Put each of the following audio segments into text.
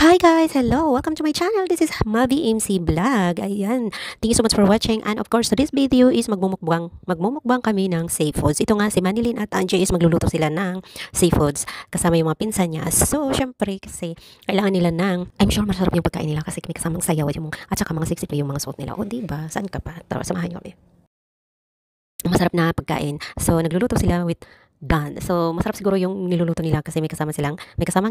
Hi guys! Hello! Welcome to my channel. This is Mavi MC Vlog. Ayan. Thank you so much for watching. And of course, today's video is magmumukbang kami ng seafoods. Ito nga si Manilyn at Angie is magluluto sila ng seafoods kasama yung mga pinsan niya. So, syempre kasi kailangan nila ng, I'm sure masarap yung pagkain nila kasi may kasamang sayaw at saka mga sexy pa yung mga suot nila. O diba? Saan ka pa? Tara, samahan niyo kami. Masarap na pagkain. So, nagluluto sila with Dan. So, masarap siguro yung niluluto nila kasi may kasamang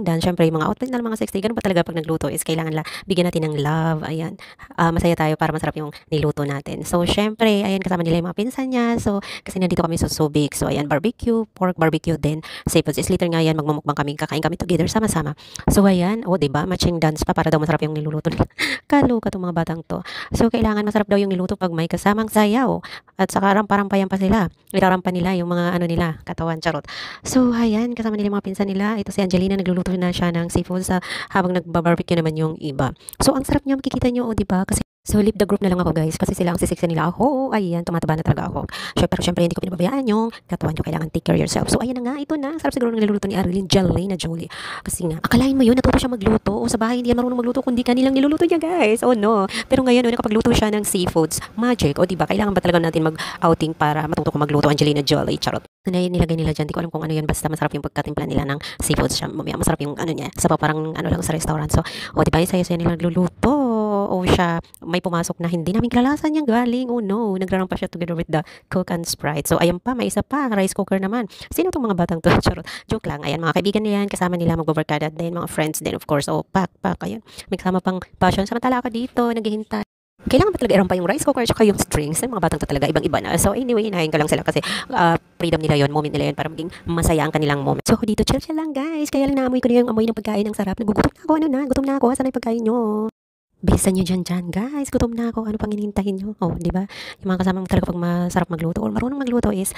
Dan. Syempre, yung mga outfit na mga sexy, ganun pa talaga pag nagluto is kailangan bigyan natin ng love. Ayan. Masaya tayo para masarap yung niluto natin. So, syempre, ayan, kasama nila yung mga pinsan niya. So, kasi nandito kami sa Subic. So, ayan, barbecue, pork barbecue din. Seafoods is later nga yan, magmumukbang kami, kakain kami together sama-sama. So, ayan, diba, matching dance pa para daw masarap yung niluluto nila. Kaloka tong mga batang to. So, kailangan masarap daw yung niluto pag may kasamang sayaw. At saka rampayan pa sila. Irarampa nila yung mga ano nila, katawan, charot. So, ayan, kasama nila yung mga pinsan nila. Ito si Angelina, nagluluto na siya ng seafood habang nagbabarbecue naman yung iba. So, ang sarap niya, makikita nyo, diba? Kasi so, leave the group na lang ako guys kasi sila ang sisiksa nila ako. Ayan, tumataba na talaga ako. Pero syempre, hindi ko pinababayaan yung katawan nyo. Kailangan take care yourself. So, ayan na nga, ito na. Sarap siguro ng niluluto ni Arlene Jolie. Kasi nga, akalain mo yun, natuto siya magluto. O sa bahay, hindi yan marunong magluto kundi kanilang niluluto niya guys. Oh no. Pero ngayon, nakapagluto siya ng seafoods. Magic. O diba, kailangan ba talaga natin mag-outing para matuto ko magluto, Angelina Jolie. Charot. Nilagay nila dyan. Di ko alam kung ano yan. Basta masarap yung pagkatimpla nila ng seafoods. Masarap yung ano niya. Sa parang ano lang sa restaurant. So, diba, saya nila nagluluto. Siya, may pumasok na hindi namin kalalasan niyang galing. Oh no, nagrarang pa siya together with the Coke and Sprite. So, ayan pa, may isa pa, rice cooker naman. Sino tong mga batang to? Charot. Joke lang. Ayan, mga kaibigan niyan, kasama nila magbabarkada din, mga friends din, of course. Pack. Ayan. May kasama pang passion. Samantala ka dito, naghihintay. Kailangan ba talaga iram pa yung rice cooker at yung strings? Yung mga batang to talaga, ibang-iba na. So, anyway, inahin ko lang sila kasi freedom nila yon, moment nila yon para maging masaya ang kanilang moment. So, dito, chill lang guys. Kaya lang naamoy ko na yung amoy ng pagkain ng sarap. Nagugutom na ako, gutom na ako. Asan na yung pagkain nyo? Bilisan nyo dyan, guys. Gutom na ako. Ano pang inihintahin nyo? Di ba? Yung mga kasama mo talaga pag masarap magluto or marunong magluto is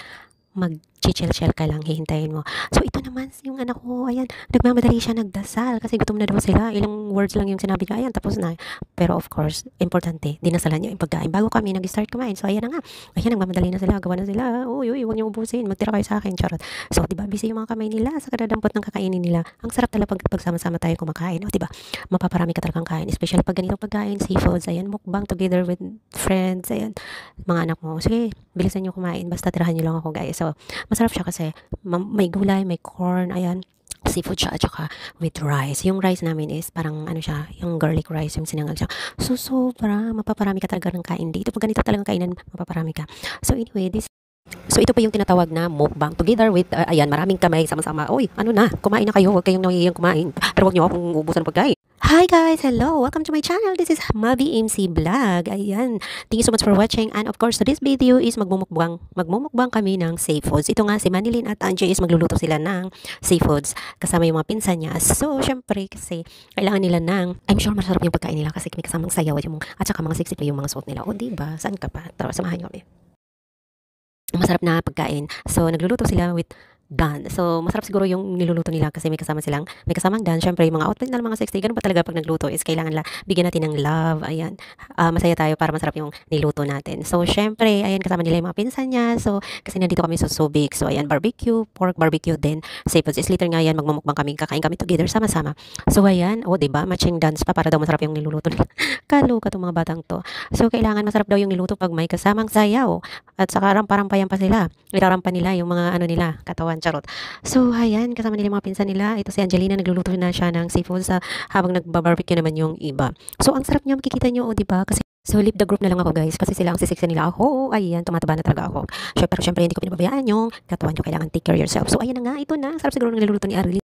mag-chill ka lang, hihintayin mo. So, ito naman, yung anak ko, ayan, nagmamadali siya nagdasal kasi gutom na daw sila. Ilang words lang yung sinabi niya, ayan, tapos na. Pero of course, importante, dinasalan niya yung pagkain. Bago kami nag-start kumain. So, ayan na nga. Ayan, nagmamadali na sila, gawa na sila. Uy, huwag niyo ubusin. Magtira kayo sa akin, charot. So, diba, busy yung mga kamay nila sa kadadampot ng kakainin nila. Ang sarap talaga pag sama-sama tayo kumakain. Diba, mapaparami ka talagang kain. Especially pag ganitong pagkain, seafoods, ayan, mukbang together with friends, ayan, mga anak mo. Sige, bilisan niyo kumain. Basta tirahan niyo lang ako, guys. So, masarap siya kasi may gulay, may corn, ayan, seafood siya at saka with rice. Yung rice namin is parang ano siya, yung garlic rice, yung sinangag siya. So, sobra, mapaparami ka talaga ng kain dito. Pag ganito talagang kainan, mapaparami ka. So, anyway, so, ito pa yung tinatawag na mukbang together with, ayan, maraming kamay, sama-sama. Uy, ano na, kumain na kayo, huwag kayong nangihiyang kumain. Pero huwag niyo akong ubusan ng pagkain. Hi guys! Hello! Welcome to my channel. This is Mavi MC Vlog. Ayan. Thank you so much for watching. And of course, today's video is magmumukbang kami ng seafoods. Ito nga si Manilyn at Angie is magluluto sila ng seafoods kasama yung mga pinsan niya. So, syempre kasi kailangan nila ng, I'm sure masarap yung pagkain nila kasi may kasamang sayaw at saka mga sexy pa yung mga suot nila. O diba? Saan ka pa? Tara, samahan niyo kami. Masarap na pagkain. So, nagluluto sila with Dan. So, masarap siguro yung niluluto nila kasi may kasamang Dan. Syempre, yung mga outfit na mga sexy, ganun pa talaga pag nagluto is kailangan bigyan natin ng love. Ayan. Masaya tayo para masarap yung niluto natin. So, syempre, ayan, kasama nila yung mga pinsan niya. So, kasi nandito kami sa Subic. So, ayan, barbecue, pork barbecue din. Seafoods is later nga yan, magmumukbang kami, kakain kami together sama-sama. So, ayan, diba, matching dance pa para daw masarap yung niluluto nila. Kaloka tong mga batang to. So, kailangan masarap daw yung niluto pag may kasamang sayaw. At saka rampayan pa sila. Irarampa nila yung mga ano nila, katawan, charot. So, ayan, kasama nila yung mga pinsan nila. Ito si Angelina, nagluluto na siya ng seafood habang nagbabarbecue naman yung iba. So, ang sarap niya, makikita nyo, diba? Kasi so, leave the group na lang ako guys kasi sila ang sisiksa nila ako. Ayan, tumataba na talaga ako. Pero syempre, hindi ko pinababayaan yung katawan nyo. Kailangan take care yourself. So, ayan na nga, ito na. Sarap siguro ng niluluto ni Arlene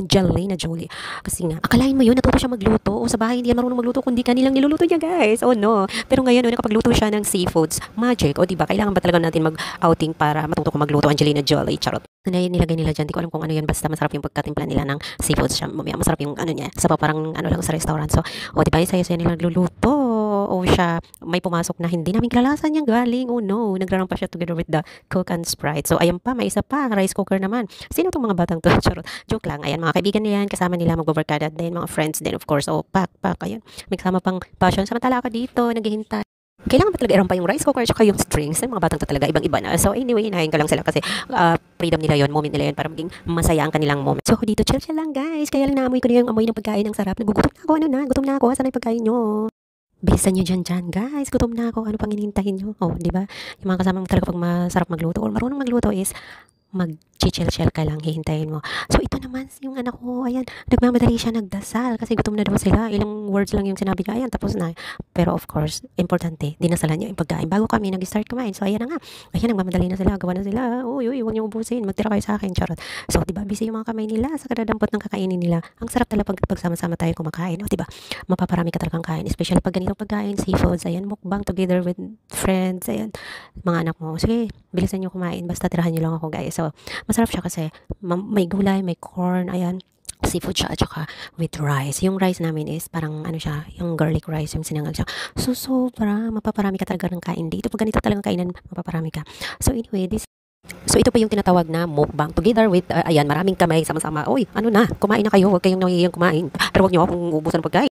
Jolie. Kasi nga, akalain mo yun, natuto siya magluto. O sa bahay, hindi yan marunong magluto kundi kanilang niluluto niya guys. Oh no. Pero ngayon, nakapagluto siya ng seafoods. Magic. Diba, kailangan ba talaga natin mag-outing para matuto ko magluto, Angelina Jolie. Charot. Nilagay nila dyan. Di ko alam kung ano yan. Basta masarap yung pagkatimpla nila ng seafoods. Masarap yung ano niya. Sa parang ano lang sa restaurant. So, diba, saya nila nagluluto. Siya, may pumasok na hindi namin kalalasan niyang galing. Oh no, nagrarang pa siya together with the Coke and Sprite. So, ayan pa, may isa pa, rice cooker naman. Sino tong mga batang to? Charot. Joke lang. Ayan, mga kaibigan niyan, kasama nila magbabarkada din, mga friends din, of course. Pack. Ayan. May kasama pang passion. Samantala ka dito, naghihintay. Kailangan ba talaga i-run pa yung rice cooker tsaka yung strings? Yung mga batang to talaga, ibang-iba na. So anyway, inahin ko lang sila kasi freedom nila yon, moment nila yon para maging masaya ang kanilang moment. So ako dito, chill-chill lang guys. Kaya lang naamoy ko na yung amoy ng pagkain ng sarap. Nagugutom na ako, gutom na ako. Saan na yung pagkain nyo? Bilisan nyo dyan, guys. Gutom na ako. Ano pang inihintahin nyo? Oh, di ba? Yung mga kasama mo talaga pag masarap magluto or marunong magluto is mag-chill-chill ka lang, hihintayin mo. So, ito naman, yung anak ko, ayan, nagmamadali siya, nagdasal, kasi gutom na daw sila. Ilang words lang yung sinabi niya, ayan, tapos na. Pero of course, importante, dinasalan niya yung pagkain. Bago kami nag-start kumain, so ayan na nga. Ayan, nagmamadali na sila, gawa na sila. Uy, huwag niyo ubusin, magtira kayo sa akin, charot. So, di ba, busy yung mga kamay nila, sa kadadampot ng kakainin nila. Ang sarap talaga pag sama-sama tayo kumakain, o, di ba? Mapaparami ka talagang kain, especially pag ganitong pagkain, seafoods, ayan, mukbang together with friends, ayan, mga anak mo. Sige, bilisan niyo kumain, basta tirahan niyo lang ako, guys. So, masarap siya kasi may gulay, may corn, ayan, seafood siya at saka with rice. Yung rice namin is parang ano siya, yung garlic rice, yung sinangag siya. So, sobra, mapaparami ka talaga ng kain dito. Pag ganito talagang kainan, mapaparami ka. So, anyway, so, ito pa yung tinatawag na mukbang together with, ayan, maraming kamay, sama-sama. Oy, ano na, kumain na kayo, huwag kayong nangihiyang kumain. Pero huwag niyo akong ubusan ng pagkain.